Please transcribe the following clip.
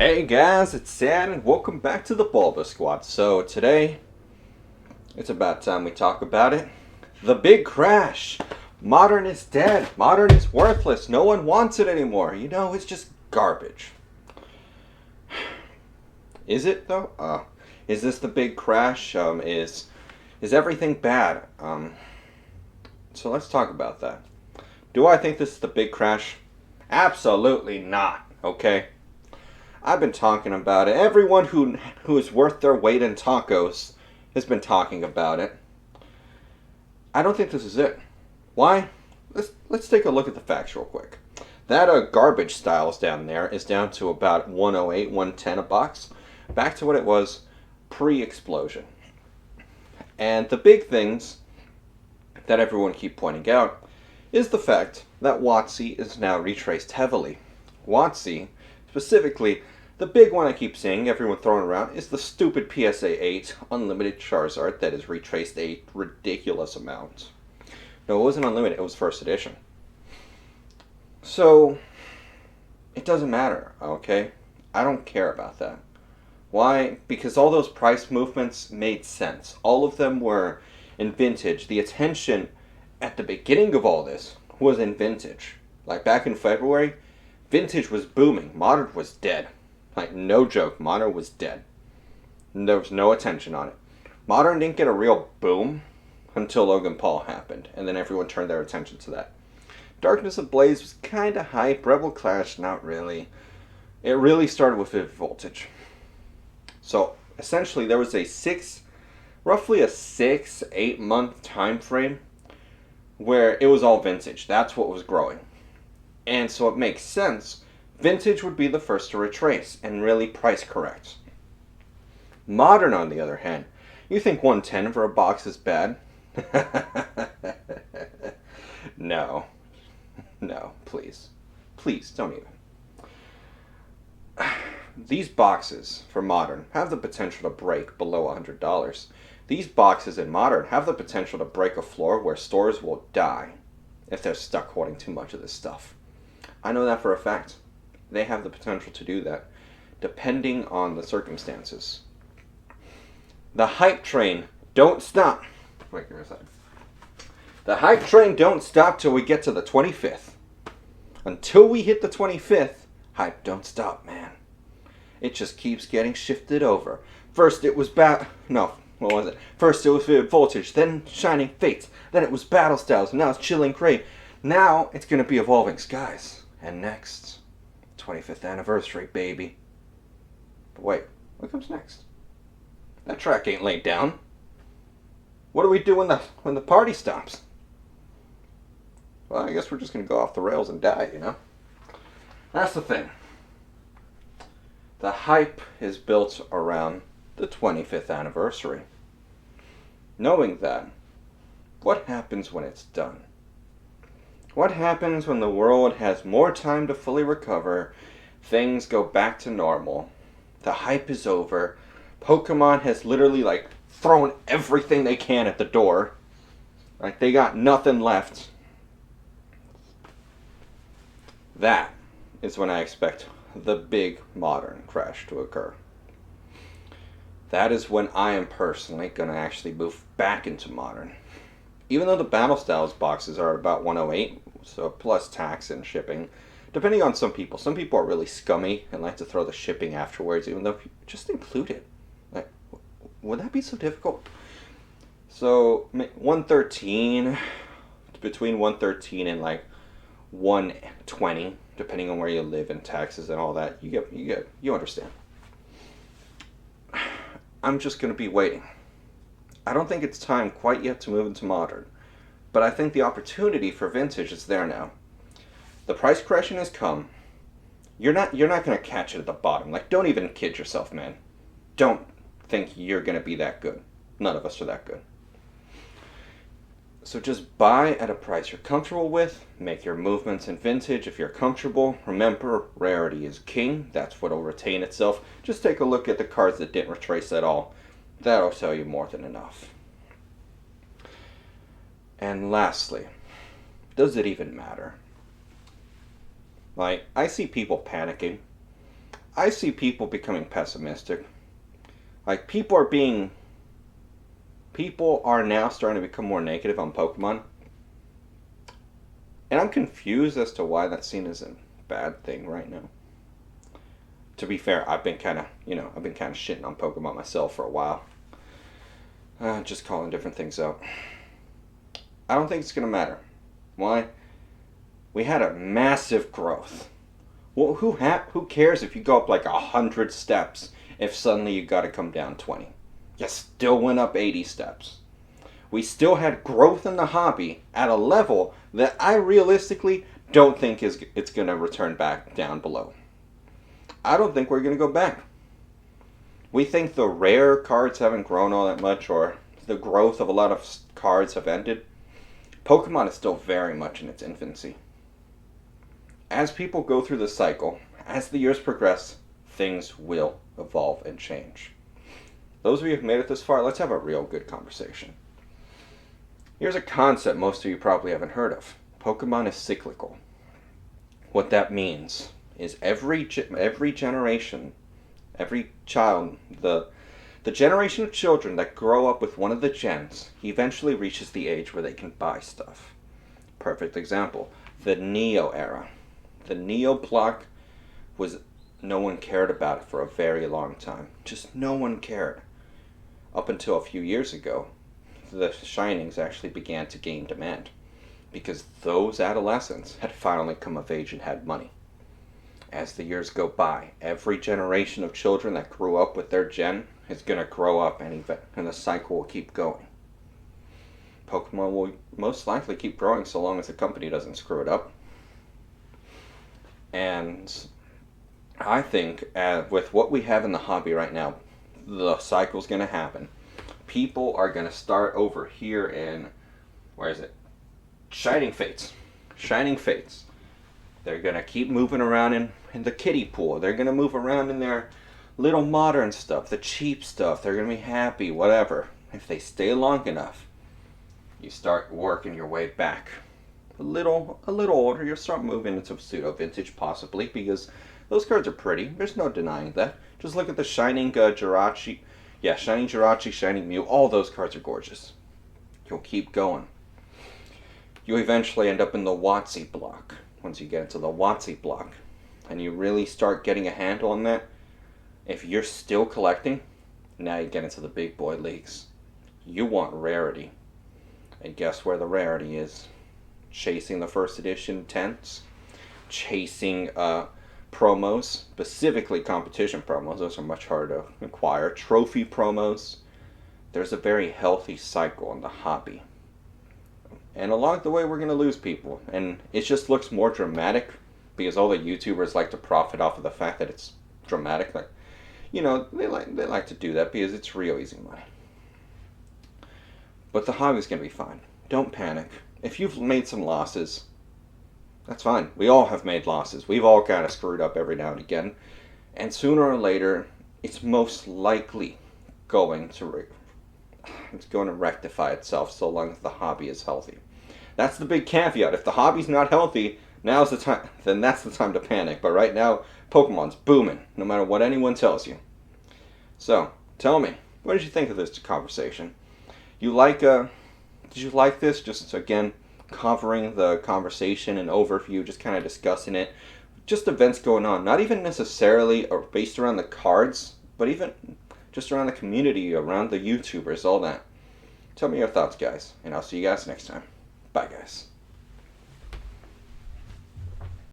Hey guys, it's Sad and welcome back to the BulbaSquad. So today, it's about time we talk about it. The big crash. Modern is dead. Modern is worthless. No one wants it anymore. You know, it's just garbage. Is it though? Is this the big crash? Is everything bad? So let's talk about that. Do I think this is the big crash? Absolutely not. Okay. I've been talking about it. Everyone who is worth their weight in tacos has been talking about it. I don't think this is it. Why? Let's take a look at the facts real quick. That garbage styles down there is down to about 108, 110 a box, back to what it was pre-explosion. And the big things that everyone keep pointing out is the fact that WotC is now retraced heavily. WotC, specifically, the big one I keep seeing everyone throwing around is the stupid PSA 8 Unlimited Charizard that is retraced a ridiculous amount. No, it wasn't unlimited, it was first edition. So, it doesn't matter, okay? I don't care about that. Why? Because all those price movements made sense. All of them were in vintage. The attention at the beginning of all this was in vintage. Like back in February, vintage was booming. Modern was dead. Like, no joke, Modern was dead. There was no attention on it. Modern didn't get a real boom until Logan Paul happened, and then everyone turned their attention to that. Darkness Ablaze was kind of hype. Rebel Clash, not really. It really started with Vivid Voltage. So, essentially, there was roughly a 6-8 month time frame where it was all vintage. That's what was growing. And so it makes sense. Vintage would be the first to retrace and really price correct. Modern, on the other hand, you think 110 for a box is bad? No. No, please. Please, don't even. These boxes for Modern have the potential to break below $100. These boxes in Modern have the potential to break a floor where stores will die if they're stuck hoarding too much of this stuff. I know that for a fact. They have the potential to do that, depending on the circumstances. The hype train don't stop. Wait, give me a second. The hype train don't stop till we get to the 25th. Until we hit the 25th, hype don't stop, man. It just keeps getting shifted over. First it was what was it? First it was Vivid Voltage, then Shining Fates, then it was Battle Styles, and now it's Chilling Crate. Now it's going to be Evolving Skies. And next, 25th anniversary, baby. But wait, what comes next? That track ain't laid down. What do we do when the party stops? Well, I guess we're just going to go off the rails and die, you know? That's the thing. The hype is built around the 25th anniversary. Knowing that, what happens when it's done? What happens when the world has more time to fully recover, things go back to normal, the hype is over, Pokemon has literally, thrown everything they can at the door, they got nothing left. That is when I expect the big Modern crash to occur. That is when I am personally going to actually move back into Modern. Even though the Battle Styles boxes are about 108, so plus tax and shipping, depending on some people. Some people are really scummy and like to throw the shipping afterwards, even though if you just include it. Would that be so difficult? So 113, between 113 and 120, depending on where you live in taxes and all that, you understand. I'm just going to be waiting. I don't think it's time quite yet to move into Modern, but I think the opportunity for vintage is there now. The price correction has come. You're not going to catch it at the bottom. Don't even kid yourself, man. Don't think you're going to be that good. None of us are that good. So just buy at a price you're comfortable with. Make your movements in vintage if you're comfortable. Remember, rarity is king. That's what'll retain itself. Just take a look at the cards that didn't retrace at all. That'll tell you more than enough. And lastly, does it even matter? I see people panicking. I see people becoming pessimistic. Like, people are now starting to become more negative on Pokemon. And I'm confused as to why that's seen as a bad thing right now. To be fair, I've been kind of shitting on Pokemon myself for a while. Just calling different things out. I don't think it's going to matter. Why? We had a massive growth. Well, who cares if you go up like 100 steps if suddenly you got to come down 20? You still went up 80 steps. We still had growth in the hobby at a level that I realistically don't think it's going to return back down below. I don't think we're going to go back. We think the rare cards haven't grown all that much, or the growth of a lot of cards have ended. Pokemon is still very much in its infancy. As people go through the cycle, as the years progress, things will evolve and change. Those of you who've made it this far, let's have a real good conversation. Here's a concept most of you probably haven't heard of. Pokemon is cyclical. What that means is every generation, every child, the generation of children that grow up with one of the gens eventually reaches the age where they can buy stuff. Perfect example, the Neo era. The Neo block no one cared about it for a very long time. Just no one cared. Up until a few years ago, the Shinings actually began to gain demand because those adolescents had finally come of age and had money. As the years go by, every generation of children that grew up with their gen is going to grow up and the cycle will keep going. Pokemon will most likely keep growing so long as the company doesn't screw it up. And I think with what we have in the hobby right now, the cycle's going to happen. People are going to start over here in, where is it? Shining Fates. Shining Fates. They're going to keep moving around in the kiddie pool. They're going to move around in their little modern stuff, the cheap stuff. They're going to be happy, whatever. If they stay long enough, you start working your way back. A little older, you'll start moving into pseudo vintage possibly, because those cards are pretty. There's no denying that. Just look at the Shining Jirachi. Yeah, Shining Jirachi, Shining Mew. All those cards are gorgeous. You'll keep going. You eventually end up in the WotC block. Once you get into the WotC block, and you really start getting a handle on that, if you're still collecting, now you get into the big boy leagues. You want rarity. And guess where the rarity is? Chasing the first edition tents, chasing promos, specifically competition promos. Those are much harder to acquire. Trophy promos. There's a very healthy cycle in the hobby. And along the way, we're going to lose people. And it just looks more dramatic because all the YouTubers like to profit off of the fact that it's dramatic. Like, they like to do that because it's real easy money. But the hobby's going to be fine. Don't panic. If you've made some losses, that's fine. We all have made losses. We've all kind of screwed up every now and again. And sooner or later, it's most likely going to rectify itself so long as the hobby is healthy. That's the big caveat. If the hobby's not healthy, now's the time. Then that's the time to panic. But right now, Pokemon's booming, no matter what anyone tells you. So, tell me, what did you think of this conversation? Did you like this? Just, again, covering the conversation and overview, just kind of discussing it. Just events going on, not even necessarily based around the cards, but even just around the community, around the YouTubers, all that. Tell me your thoughts, guys, and I'll see you guys next time. Bye, guys.